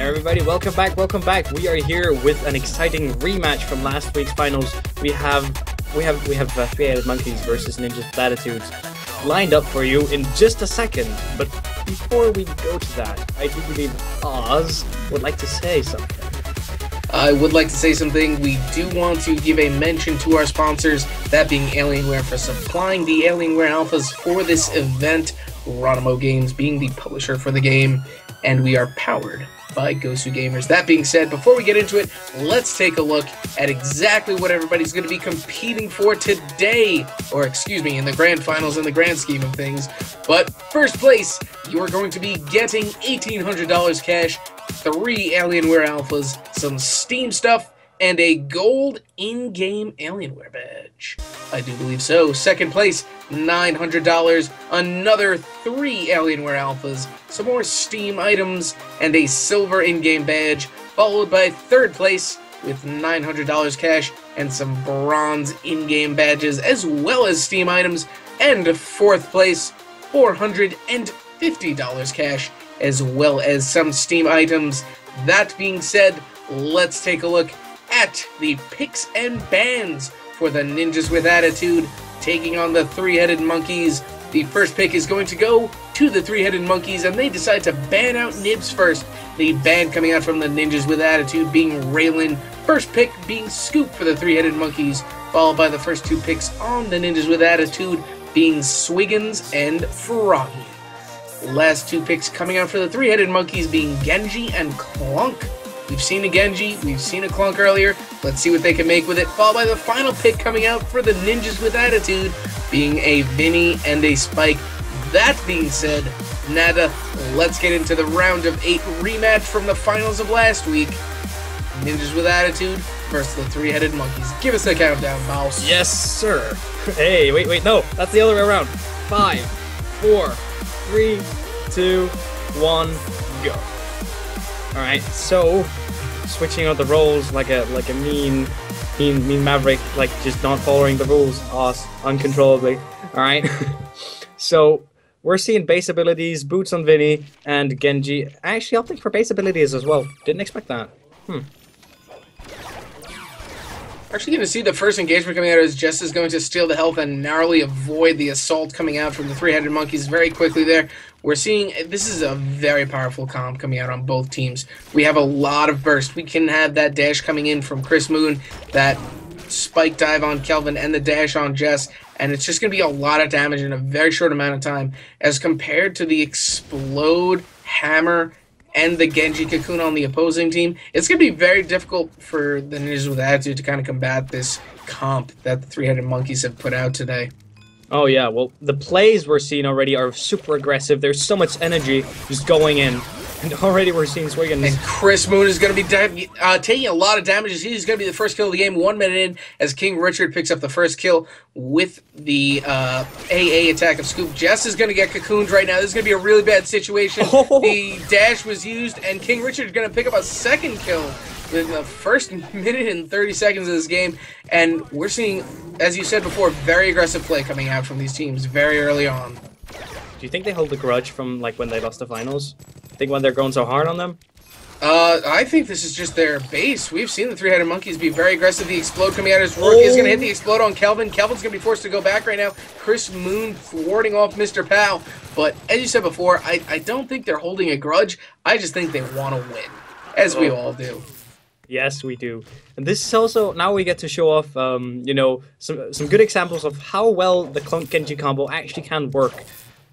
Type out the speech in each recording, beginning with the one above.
Everybody, welcome back, welcome back. We are here with an exciting rematch from last week's finals. We have Three-Headed Monkeys versus Ninjas with Attitudes lined up for you in just a second. But before we go to that, I do believe Oz would like to say something. I would like to say something. We do want to give a mention to our sponsors, that being Alienware for supplying the Alienware alphas for this event, Ronimo Games being the publisher for the game, and we are powered by Gosu Gamers. That being said, before we get into it, let's take a look at exactly what everybody's going to be competing for today, or excuse me, in the grand finals in the grand scheme of things. But first place, you're going to be getting $1,800 cash, 3 Alienware alphas, some Steam stuff, and a gold in-game Alienware badge. I do believe so. Second place, $900, another 3 Alienware alphas, some more Steam items, and a silver in-game badge, followed by third place with $900 cash and some bronze in-game badges, as well as Steam items, and fourth place, $450 cash, as well as some Steam items. That being said, let's take a look at the picks and bans for the Ninjas with Attitude taking on the Three-Headed Monkeys. The first pick is going to go to the Three-Headed Monkeys, and they decide to ban out Nibs first. The ban coming out from the Ninjas with Attitude being Raylan. First pick being Scoop for the Three-Headed Monkeys, followed by the first 2 picks on the Ninjas with Attitude being Swiggins and Froggy. Last 2 picks coming out for the Three-Headed Monkeys being Genji and Clunk. We've seen a Genji, we've seen a Clunk earlier. Let's see what they can make with it. Followed by the final pick coming out for the Ninjas with Attitude being a Vinny and a Spike. That being said, Nada, let's get into the round of 8 rematch from the finals of last week. Ninjas with Attitude versus the Three-Headed Monkeys. Give us a countdown, Mouse. Yes, sir. Hey, wait, no, that's the other way around. 5, 4, 3, 2, 1, go. Alright, so switching out the roles like a mean maverick, like just not following the rules uncontrollably. Alright. So we're seeing base abilities, boots on Vinny and Genji. Actually, I'll pick for base abilities as well. Didn't expect that. Actually going to see the first engagement coming out as Jess is going to steal the health and narrowly avoid the assault coming out from the Three-Headed Monkeys very quickly there. We're seeing, this is a very powerful comp coming out on both teams. We have a lot of burst. We can have that dash coming in from Chris Moon, that spike dive on Kelvin, and the dash on Jess, and it's just going to be a lot of damage in a very short amount of time as compared to the explode, hammer, and the Genji Cocoon on the opposing team. It's going to be very difficult for the Ninjas with Attitude to kind of combat this comp that the Three-Headed Monkeys have put out today. Oh yeah, well, the plays we're seeing already are super aggressive. There's so much energy just going in. And already we're seeing Swiggins. And Chris Moon is going to be taking a lot of damage. He's going to be the first kill of the game 1 minute in as King Richard picks up the first kill with the AA attack of Scoop. Jess is going to get cocooned right now. This is going to be a really bad situation. Oh. The dash was used, and King Richard is going to pick up a second kill in the first minute and 30 seconds of this game. And we're seeing, as you said before, very aggressive play coming out from these teams very early on. Do you think they hold a grudge from like when they lost the finals? Think when they're going so hard on them? I think this is just their base. We've seen the Three-Headed Monkeys be very aggressive. The explode coming out as Rourke is going to hit the explode on Kelvin. Kelvin's going to be forced to go back right now. Chris Moon thwarting off Mr. Pow. But as you said before, I don't think they're holding a grudge. I just think they want to win, as we all do. Yes, we do. And this is also, now we get to show off, you know, some good examples of how well the Clunk Genji combo actually can work.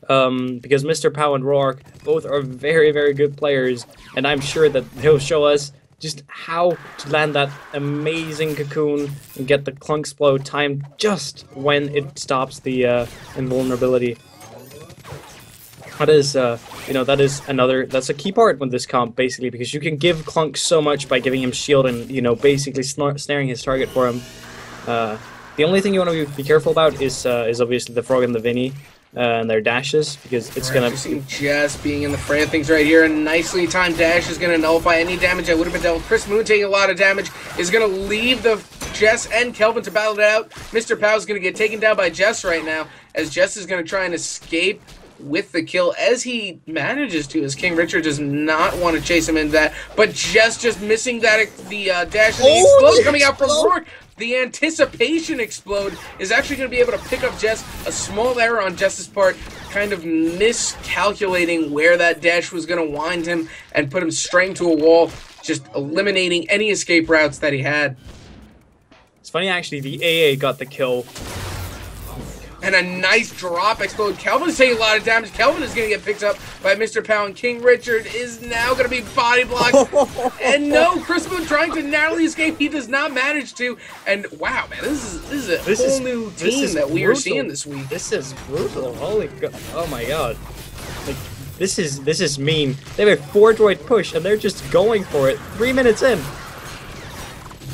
Because Mr. Pow and Rourke both are very, very good players, and I'm sure that they'll show us just how to land that amazing cocoon and get the Clunk explode timed just when it stops the invulnerability. That is, you know, that's a key part with this comp, basically, because you can give Clunk so much by giving him shield and, you know, basically snaring his target for him. The only thing you want to be careful about is obviously the Frog and the Vinny. And their dashes, because it's gonna... Seeing Jess being in the fray of things right here. A nicely timed dash is gonna nullify any damage that would have been dealt. Chris Moon taking a lot of damage is gonna leave the Jess and Kelvin to battle it out. Mr. Pow's gonna get taken down by Jess right now, as Jess is gonna try and escape with the kill as he manages to, as King Richard does not want to chase him into that, but just missing that, the dash and the explode coming out from Rourke. The anticipation explode is actually going to be able to pick up Jess. A small error on Jess's part, kind of miscalculating where that dash was going to wind him and put him straight into a wall, just eliminating any escape routes that he had. It's funny, actually, the AA got the kill. And a nice drop explode. Kelvin's taking a lot of damage. Kelvin is going to get picked up by Mr. Pow, and King Richard is now going to be body blocked. And no, Chris Moon trying to narrowly escape. He does not manage to. And wow, man, this is a whole new team that we are seeing this week. This is brutal. Holy god. Oh my god. Like, this is mean. They have a 4-droid push, and they're just going for it 3 minutes in.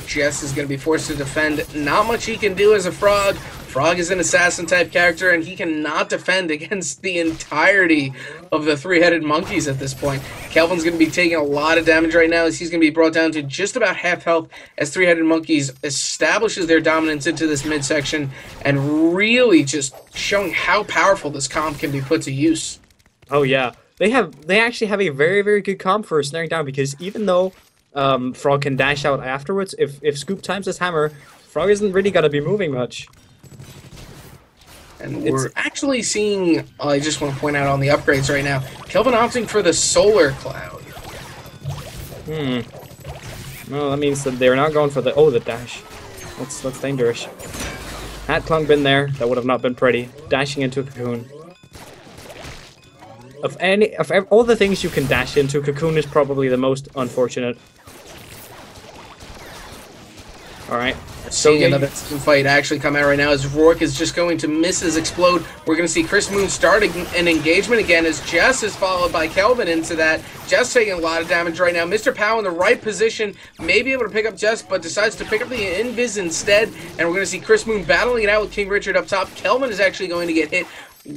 Jess is going to be forced to defend. Not much he can do as a frog. Frog is an assassin-type character, and he cannot defend against the entirety of the three-headed monkeys at this point. Kelvin's going to be taking a lot of damage right now as he's going to be brought down to just about half health as three-headed monkeys establishes their dominance into this midsection and really just showing how powerful this comp can be put to use. Oh yeah, they actually have a very, very good comp for snaring down, because even though Frog can dash out afterwards, if Scoop times his hammer, Frog isn't really going to be moving much. And we're actually seeing, I just want to point out on the upgrades right now, Kelvin opting for the Solar Cloud. Well, that means that they're not going for the dash. That's dangerous. Had Clunk been there, that would have not been pretty. Dashing into a cocoon. Of all the things you can dash into, cocoon is probably the most unfortunate. Alright. Seeing another team fight actually come out right now as Rourke is just going to miss his explode. We're going to see Chris Moon starting an engagement again as Jess is followed by Kelvin into that. Jess taking a lot of damage right now. Mr. Pow in the right position, may be able to pick up Jess, but decides to pick up the Invis instead. And we're going to see Chris Moon battling it out with King Richard up top. Kelvin is actually going to get hit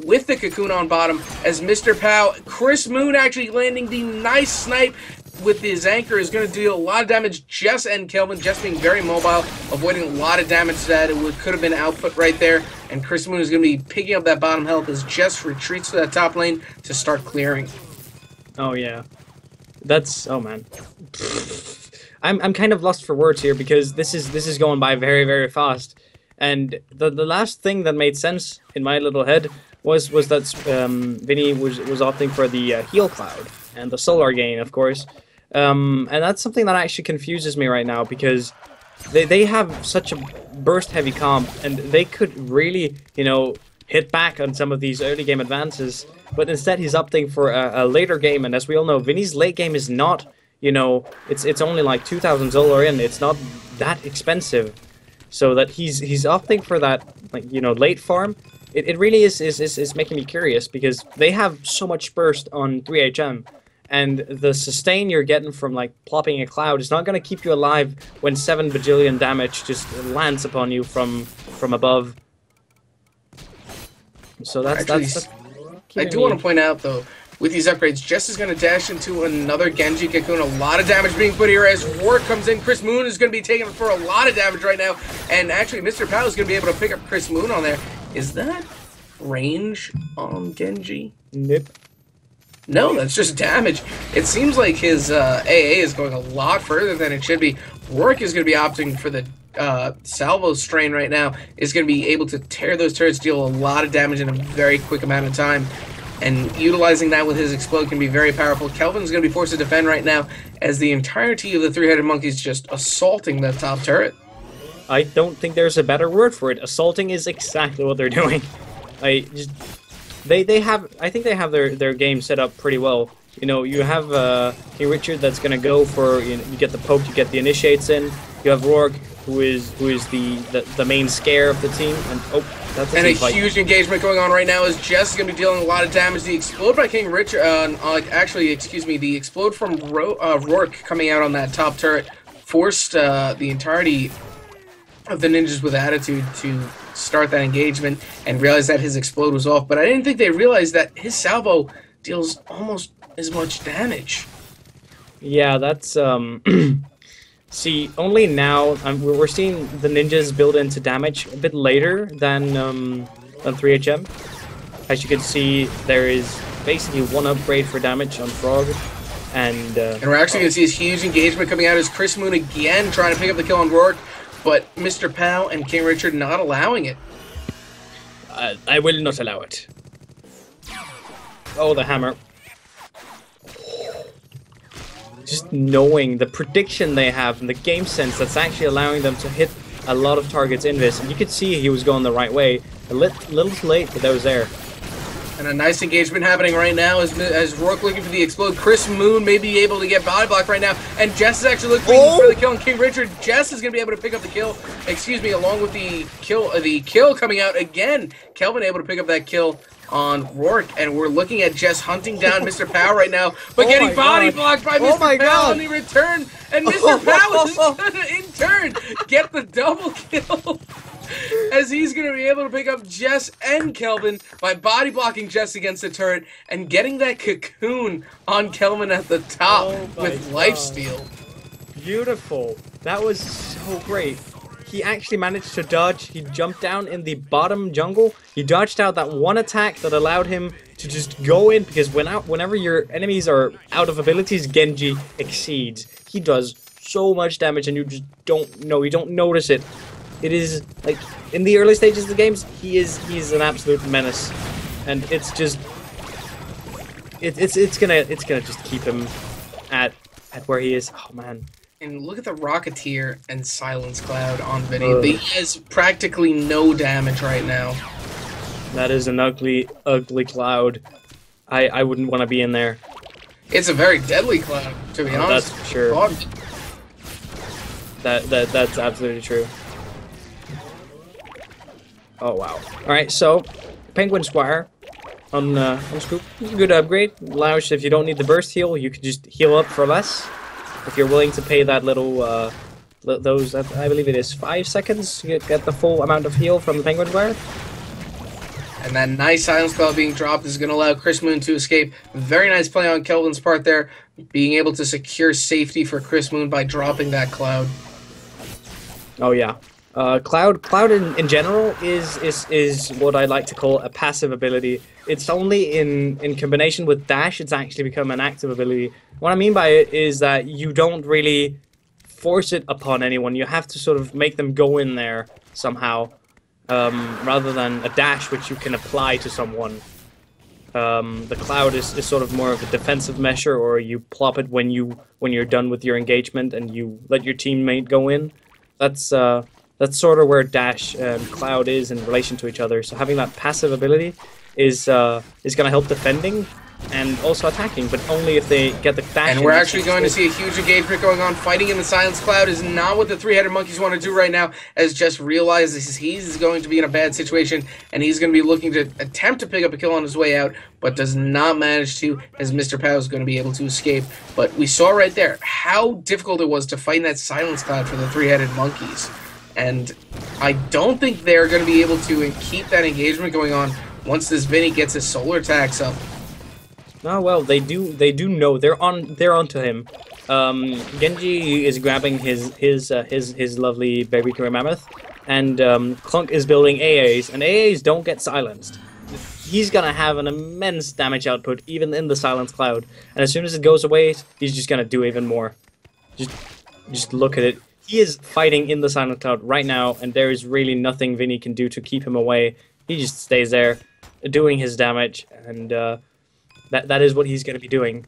with the cocoon on bottom as Mr. Pow. Chris Moon actually landing the nice snipe with his anchor is going to deal a lot of damage. Jess and Kelvin just being very mobile, avoiding a lot of damage that could have been output right there. And Chris Moon is going to be picking up that bottom health as Jess retreats to that top lane to start clearing. Oh yeah, that's, oh man. I'm kind of lost for words here, because this is going by very, very fast. And the last thing that made sense in my little head was that Vinny was opting for the heal cloud and the solar gain, of course. And that's something that actually confuses me right now, because they have such a burst-heavy comp, and they could really, you know, hit back on some of these early game advances. But instead, he's opting for a later game, and as we all know, Vinny's late game is not, you know, it's only like 2,000 Zolar in. It's not that expensive, so that he's opting for that, like, you know, late farm. It really is making me curious, because they have so much burst on 3HM. And the sustain you're getting from, like, plopping a cloud is not going to keep you alive when 7 bajillion damage just lands upon you from above. So that's I do want to point out, though, with these upgrades, Jess is going to dash into another Genji Cocoon. A lot of damage being put here as Rourke comes in. Chris Moon is going to be taking for a lot of damage right now. And actually, Mr. Pow is going to be able to pick up Chris Moon on there. Is that range on Genji? Nope. No, that's just damage. It seems like his AA is going a lot further than it should be. Rourke is going to be opting for the salvo strain right now. Is going to be able to tear those turrets, deal a lot of damage in a very quick amount of time. And utilizing that with his explode can be very powerful. Kelvin's going to be forced to defend right now as the entirety of the three-headed monkeys just assaulting that top turret. I don't think there's a better word for it. Assaulting is exactly what they're doing. I think they have their game set up pretty well. You know, you have King Richard that's gonna go for, you get the poke, you get the initiates in. You have Rourke, who is the main scare of the team, and that's a fight. Huge engagement going on right now as Jess is gonna be dealing a lot of damage. The explode by King Richard, the explode from Rourke coming out on that top turret forced the entirety of the ninjas with attitude to start that engagement and realize that his explode was off. But I didn't think they realized that his salvo deals almost as much damage. Yeah, that's see, only now we're seeing the ninjas build into damage a bit later than 3HM. As you can see, there is basically one upgrade for damage on Frog. And we're actually going to see this huge engagement coming out as Chris Moon again trying to pick up the kill on Rourke, but Mr. Pow and King Richard not allowing it. I will not allow it. Oh, the hammer. Just knowing the prediction they have and the game sense that's actually allowing them to hit a lot of targets in this. And you could see he was going the right way. A little too late, but that was there. And a nice engagement happening right now as Rourke looking for the explode. Chris Moon may be able to get body blocked right now. And Jess is actually looking for the kill on King Richard. Jess is going to be able to pick up the kill, along with the kill coming out again. Kelvin able to pick up that kill on Rourke. And we're looking at Jess hunting down Mr. Pow right now, but getting body blocked by Mr. Pow on the return. And Mr. Pow is going to, in turn, get the double kill. As he's going to be able to pick up Jess and Kelvin by body blocking Jess against the turret and getting that cocoon on Kelvin at the top with lifesteal. Beautiful. That was so great. He actually managed to dodge. He jumped down in the bottom jungle. He dodged out that one attack that allowed him to just go in, because whenever your enemies are out of abilities, Genji exceeds. He does so much damage and you just don't know. You don't notice it. It is like in the early stages of the games, he's an absolute menace, and it's just it's gonna just keep him at where he is. Oh man! And look at the Rocketeer and Silence Cloud on Vinny. He has practically no damage right now. That is an ugly Cloud. I wouldn't want to be in there. It's a very deadly Cloud, to be honest. That's for sure. That's absolutely true. Oh wow! All right, so Penguin Squire on Scoop, it's a good upgrade. Allows, if you don't need the burst heal, you can just heal up for less. If you're willing to pay that little, those I believe it is 5 seconds to get the full amount of heal from the Penguin Squire. And that nice silence spell being dropped is going to allow Chris Moon to escape. Very nice play on Kelvin's part there, being able to secure safety for Chris Moon by dropping that Cloud. Oh yeah. Cloud in general is what I like to call a passive ability. It's only in combination with dash it's actually become an active ability. What I mean by it is that you don't really force it upon anyone. You have to sort of make them go in there somehow, rather than a dash which you can apply to someone. The Cloud is sort of more of a defensive measure, or you plop it when you're done with your engagement and you let your teammate go in. That's sort of where Dash and Cloud is in relation to each other. So having that passive ability is going to help defending and also attacking, but only if they get the dash. And we're actually going to see a huge engagement going on. Fighting in the Silence Cloud is not what the three-headed monkeys want to do right now, as Jess realizes he's going to be in a bad situation, and he's going to be looking to attempt to pick up a kill on his way out, but does not manage to, as Mr. Pow is going to be able to escape. But we saw right there how difficult it was to fight in that Silence Cloud for the three-headed monkeys. And I don't think they're going to be able to keep that engagement going on once this Vinny gets his solar attacks up. Oh well, they do know they're onto him. Genji is grabbing his lovely baby Korean mammoth, and Clunk is building AAs, and AAs don't get silenced. He's gonna have an immense damage output even in the Silence Cloud, and as soon as it goes away, he's just gonna do even more. Just look at it. He is fighting in the Silent Cloud right now, and there is really nothing Vinny can do to keep him away. He just stays there, doing his damage, and that is what he's going to be doing.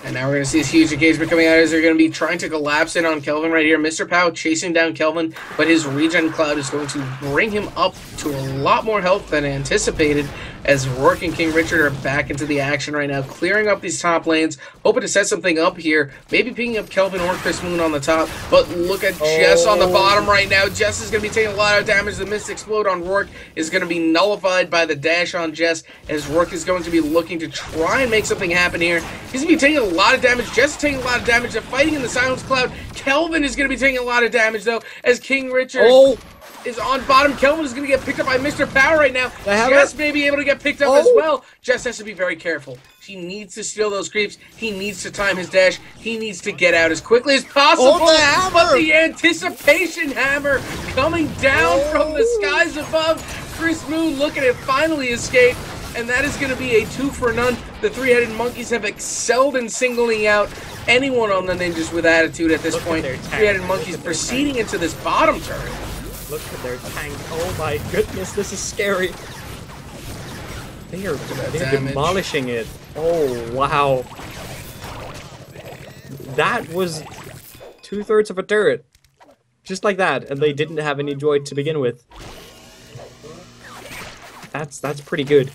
And now we're going to see this huge engagement coming out as they're going to be trying to collapse in on Kelvin right here. Mr. Pow chasing down Kelvin, but his regen Cloud is going to bring him up to a lot more health than anticipated, as Rourke and King Richard are back into the action right now, clearing up these top lanes, hoping to set something up here, maybe picking up Kelvin or Chris Moon on the top, but look at Jess on the bottom right now. Jess is going to be taking a lot of damage. The Mist Explode on Rourke is going to be nullified by the dash on Jess, as Rourke is going to be looking to try and make something happen here. He's going to be taking a lot of damage. Jess is taking a lot of damage. They're fighting in the Silence Cloud. Kelvin is going to be taking a lot of damage, though, as King Richard is on bottom. Kelvin is going to get picked up by Mr. Power right now. have Jess it. may be able to get picked up as well. Jess has to be very careful. He needs to steal those creeps. He needs to time his dash. He needs to get out as quickly as possible. Oh, the hammer! But the anticipation hammer coming down from the skies above. Chris Moon looking to finally escape. And that is going to be a 2 for none. The three-headed monkeys have excelled in singling out anyone on the ninjas with attitude at this point. Three-headed monkeys proceeding into this bottom turret. Look at their tank. Oh my goodness, this is scary. They're demolishing it. Oh, wow. That was 2/3 of a turret. Just like that. And they didn't have any joy to begin with. That's pretty good.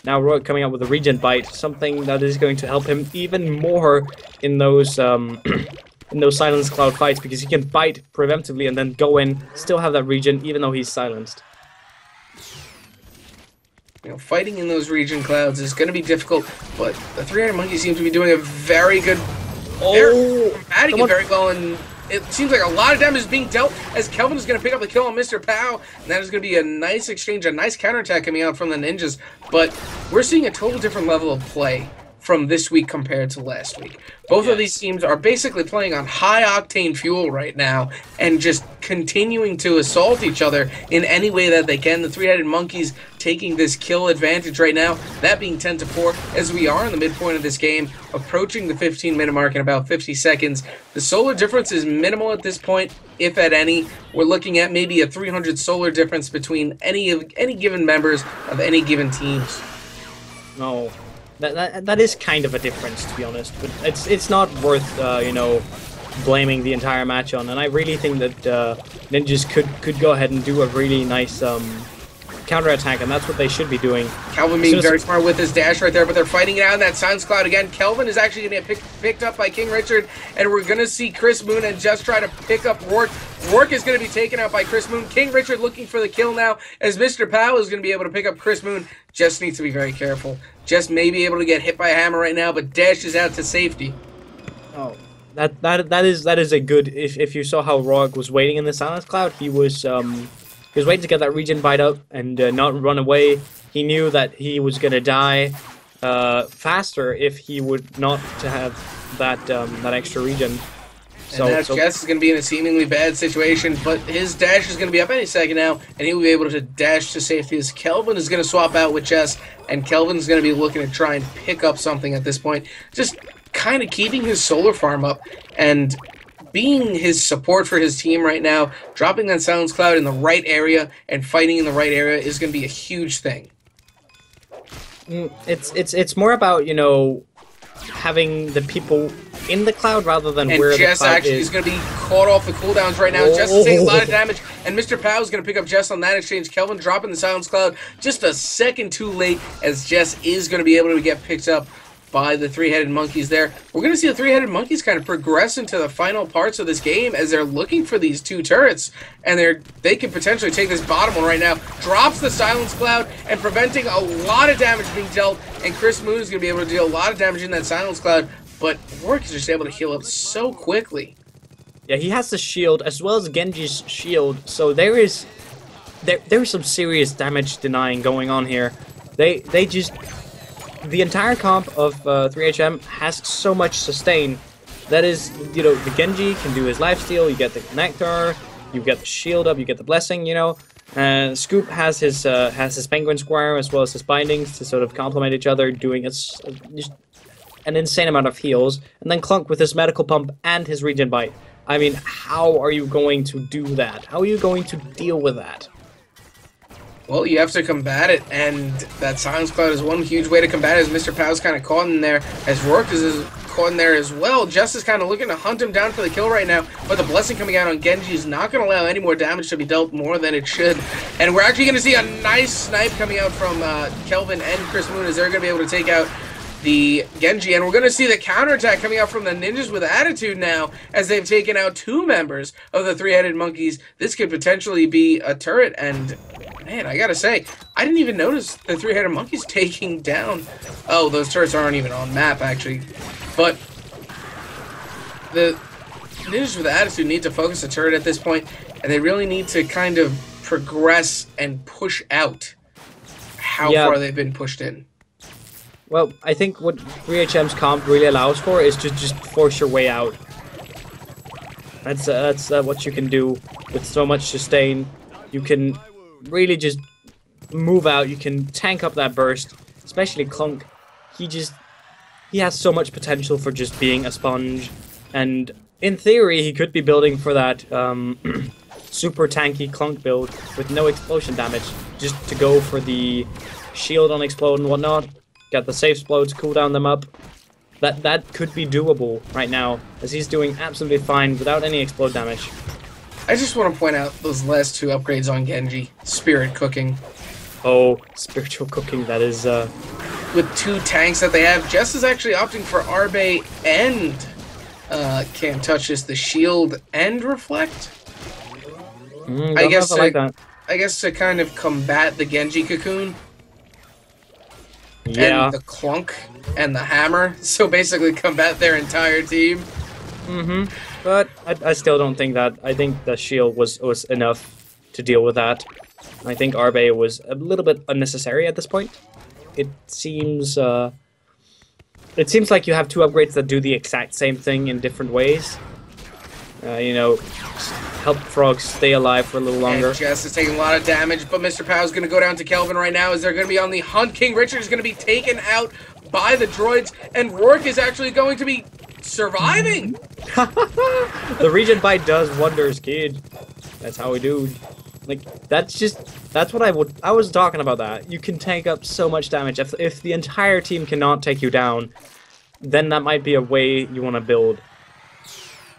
Now Roy coming out with a regen bite, something that is going to help him even more in those silence cloud fights, because he can bite preemptively and then go in, still have that regen even though he's silenced. You know, fighting in those regen clouds is going to be difficult, but the three-headed monkey seems to be doing a very good. They're combating it very well, and it seems like a lot of damage is being dealt as Kelvin is going to pick up the kill on Mr. Pow, and that is going to be a nice exchange, a nice counterattack coming out from the ninjas. But we're seeing a total different level of play from this week compared to last week. Both of these teams are basically playing on high-octane fuel right now and just continuing to assault each other in any way that they can. The three-headed monkeys taking this kill advantage right now, that being 10-4, as we are in the midpoint of this game, approaching the 15-minute mark in about 50 seconds. The solar difference is minimal at this point, if at any. We're looking at maybe a 300 solar difference between any given members of any given teams. No. That is kind of a difference, to be honest, but it's not worth you know, blaming the entire match on. And I really think that ninjas could go ahead and do a really nice counterattack, and that's what they should be doing. Kelvin being very smart with his dash right there, but they're fighting it out in that silence cloud again. Kelvin is actually going to get picked up by King Richard, and we're going to see Chris Moon and just try to pick up Rourke. Rourke is going to be taken out by Chris Moon. King Richard looking for the kill now, as Mr. Powell is going to be able to pick up Chris Moon. Just needs to be very careful. Just may be able to get hit by a hammer right now, but dashes out to safety. Oh, that is a good. If you saw how Rourke was waiting in the silence cloud, he was waiting to get that regen bite up and not run away. He knew that he was gonna die faster if he would not to have that that extra regen. So Jess is going to be in a seemingly bad situation, but his dash is going to be up any second now, and he will be able to dash to safety as Kelvin is going to swap out with Jess, and Kelvin is going to be looking to try and pick up something at this point. Just kind of keeping his solar farm up and being his support for his team right now. Dropping that silence cloud in the right area and fighting in the right area is going to be a huge thing. It's more about, you know, having the people in the cloud rather than where the cloud is. And Jess actually is going to be caught off the cooldowns right now. Jess is taking a lot of damage, and Mr. Pow is going to pick up Jess on that exchange. Kelvin dropping the silence cloud just a second too late, as Jess is going to be able to get picked up by the three-headed monkeys there. We're going to see the three-headed monkeys kind of progress into the final parts of this game as they're looking for these two turrets, and they can potentially take this bottom one right now. Drops the silence cloud and preventing a lot of damage being dealt, and Chris Moon is going to be able to deal a lot of damage in that silence cloud, but Rourke is just able to heal up so quickly. Yeah, he has the shield as well as Genji's shield, so there is some serious damage denying going on here. They just... The entire comp of 3HM has so much sustain. That is, you know, the Genji can do his lifesteal, you get the connector, you get the shield up, you get the blessing, you know. Scoop has his penguin square as well as his bindings to sort of complement each other, doing just an insane amount of heals. And then Clunk with his medical pump and his regen bite. I mean, how are you going to do that? How are you going to deal with that? Well, you have to combat it, and that silence cloud is one huge way to combat it, as Mr. Pow's kind of caught in there, as Rourke is caught in there as well. Just is kind of looking to hunt him down for the kill right now, but the blessing coming out on Genji is not going to allow any more damage to be dealt more than it should. And we're actually going to see a nice snipe coming out from Kelvin and Chris Moon, as they're going to be able to take out the Genji, and we're going to see the counterattack coming out from the ninjas with attitude now, as they've taken out two members of the three-headed monkeys. This could potentially be a turret, and man, I gotta say, I didn't even notice the three-headed monkeys taking down. Oh, those turrets aren't even on map, actually. But the ninjas with attitude need to focus the turret at this point, and they really need to kind of progress and push out how far they've been pushed in. Well, I think what 3HM's comp really allows for is to just force your way out. That's what you can do with so much sustain. You can really just move out. You can tank up that burst, especially Clunk. He has so much potential for just being a sponge, and in theory, he could be building for that super tanky Clunk build with no explosion damage, just to go for the shield on explode and whatnot. Get the safe explodes, cool down them up. That could be doable right now, as he's doing absolutely fine without any explode damage. I just want to point out those last 2 upgrades on Genji. Spirit Cooking. Oh, spiritual cooking, that is... With 2 tanks that they have, Jess is actually opting for Arbe and Can't Touch This, the shield and Reflect. I guess to kind of combat the Genji Cocoon. Yeah. And the Clunk and the Hammer. So basically combat their entire team. But I still don't think that. I think the shield was enough to deal with that. I think Arbe was a little bit unnecessary at this point. It seems like you have 2 upgrades that do the exact same thing in different ways. You know, help Frogs stay alive for a little longer. And Jess is taking a lot of damage, but Mr. Pow's going to go down to Kelvin right now as they're going to be on the hunt. King Richard is going to be taken out by the droids, and Rourke is actually going to be surviving. The regen bite does wonders, kid. That's how we do. Like, that's what I was talking about that. You can take up so much damage. If the entire team cannot take you down, then that might be a way you want to build.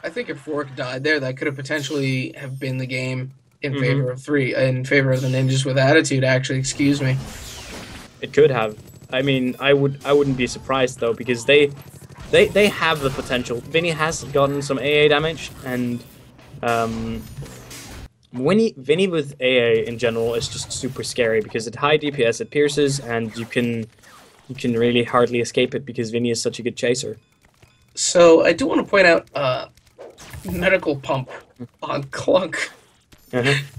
I think if Rourke died there, that could have potentially have been the game in favor of in favor of the Ninjas with Attitude, actually, excuse me. It could have. I mean, I wouldn't be surprised though, because they have the potential. Vinny has gotten some AA damage, and Vinny with AA in general is just super scary because at high DPS it pierces, and you can really hardly escape it because Vinny is such a good chaser. So I do want to point out medical pump on Clunk.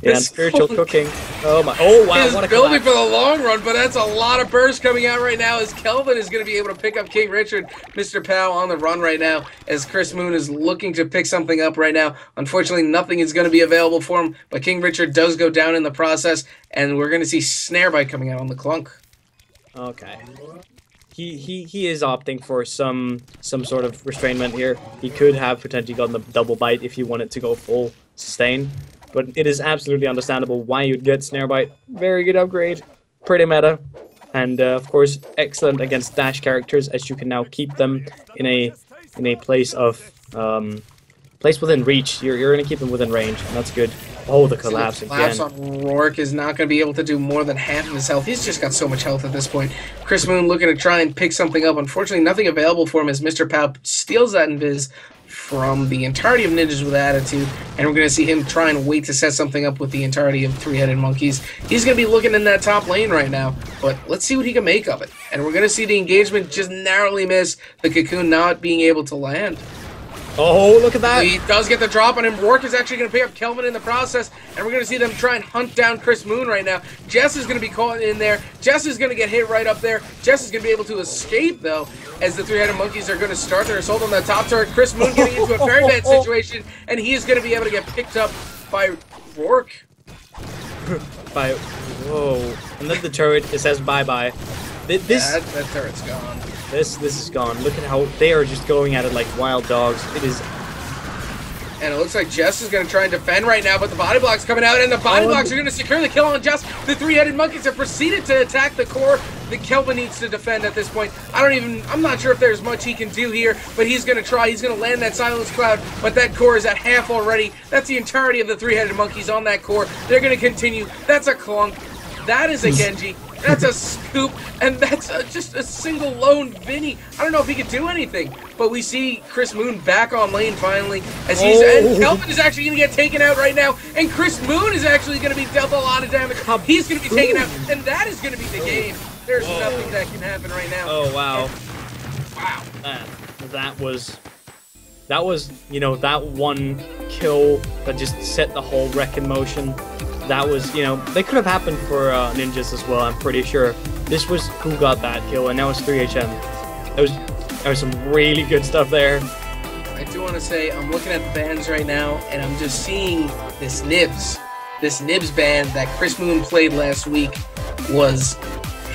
Yeah, spiritual cooking. Oh my! Oh wow! He's building for the long run, but that's a lot of burst coming out right now as Kelvin is going to be able to pick up King Richard. Mr. Pow on the run right now as Chris Moon is looking to pick something up right now. Unfortunately, nothing is going to be available for him, but King Richard does go down in the process, and we're going to see Snare Bite coming out on the Clunk. Okay. He is opting for some sort of restrainment here. He could have potentially gotten the double bite if he wanted to go full sustain. But it is absolutely understandable why you'd get Snare Bite. Very good upgrade. Pretty meta. And of course, excellent against dash characters, as you can now keep them in a place of place within reach. You're gonna keep them within range, and that's good. Oh, the collapse again. Collapse on Rourke is not going to be able to do more than half of his health. He's just got so much health at this point. Chris Moon looking to try and pick something up. Unfortunately, nothing available for him as Mr. Pow steals that invis from the entirety of Ninjas with Attitude, and we're going to see him try and wait to set something up with the entirety of Three-Headed Monkeys. He's going to be looking in that top lane right now, but let's see what he can make of it. And we're going to see the engagement just narrowly miss, the Cocoon not being able to land. Oh, look at that. He does get the drop on him. Rourke is actually going to pick up Kelvin in the process, and we're going to see them try and hunt down Chris Moon right now. Jess is going to be caught in there. Jess is going to get hit right up there. Jess is going to be able to escape, though, as the Three-Headed Monkeys are going to start their assault on that top turret. Chris Moon getting into a very bad situation, and he is going to be able to get picked up by Rourke. Whoa. And then the turret, it says bye-bye. That turret's gone. This is gone. Look at how they are just going at it like wild dogs. It is. And it looks like Jess is going to try and defend right now, but the body block's coming out, and the body blocks are going to secure the kill on Jess. The Three-Headed Monkeys have proceeded to attack the core. The Kelvin needs to defend at this point. I'm not sure if there's much he can do here, but he's going to try. He's going to land that Silence Cloud, but that core is at half already. That's the entirety of the Three-Headed Monkeys on that core. They're going to continue. That's a Clunk. That is a Genji. That's a scoop, and that's just a single lone Vinny. I don't know if he could do anything, but we see Chris Moon back on lane finally, as and Kelvin is actually going to get taken out right now, and Chris Moon is actually going to be dealt a lot of damage. He's going to be taken out, and that is going to be the game. There's nothing that can happen right now. Oh wow! Wow. That was, you know, that one kill that just set the whole wreck in motion. that was, you know, they could have happened for Ninjas as well, I'm pretty sure. This was who got that kill, and now it's 3HM. There was some really good stuff there. I do want to say, I'm looking at the bans right now, and I'm just seeing this Nibs ban that Chris Moon played last week.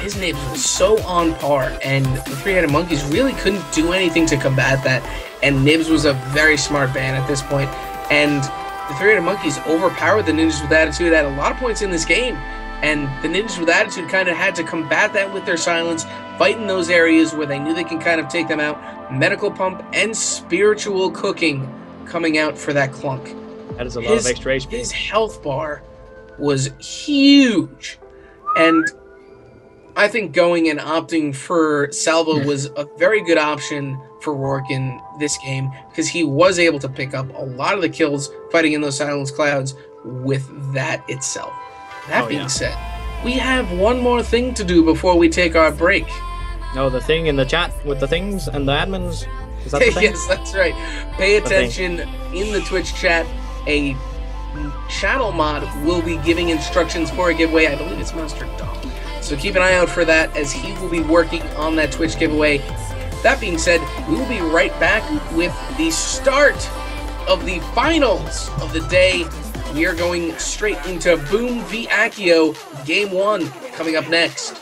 His Nibs was so on par, and the Three-Headed Monkeys really couldn't do anything to combat that, and Nibs was a very smart ban at this point, and the Three-Headed Monkeys overpowered the Ninjas with Attitude at a lot of points in this game, and the Ninjas with Attitude kind of had to combat that with their silence, fight in those areas where they knew they can kind of take them out. Medical Pump and Spiritual Cooking coming out for that Clunk. That is a lot of extra HP. His health bar was huge, and I think going and opting for Salvo was a very good option for Rourke in this game, because he was able to pick up a lot of the kills fighting in those Silence Clouds with that itself. That being said, we have one more thing to do before we take our break. No, the thing in the chat with the things and the admins. Is that the thing? Yes, that's right. Pay attention in the Twitch chat. A channel mod will be giving instructions for a giveaway. I believe it's Monster Dog. So keep an eye out for that, as he will be working on that Twitch giveaway. That being said, we will be right back with the start of the finals of the day. We are going straight into Boom v Accio Game 1 coming up next.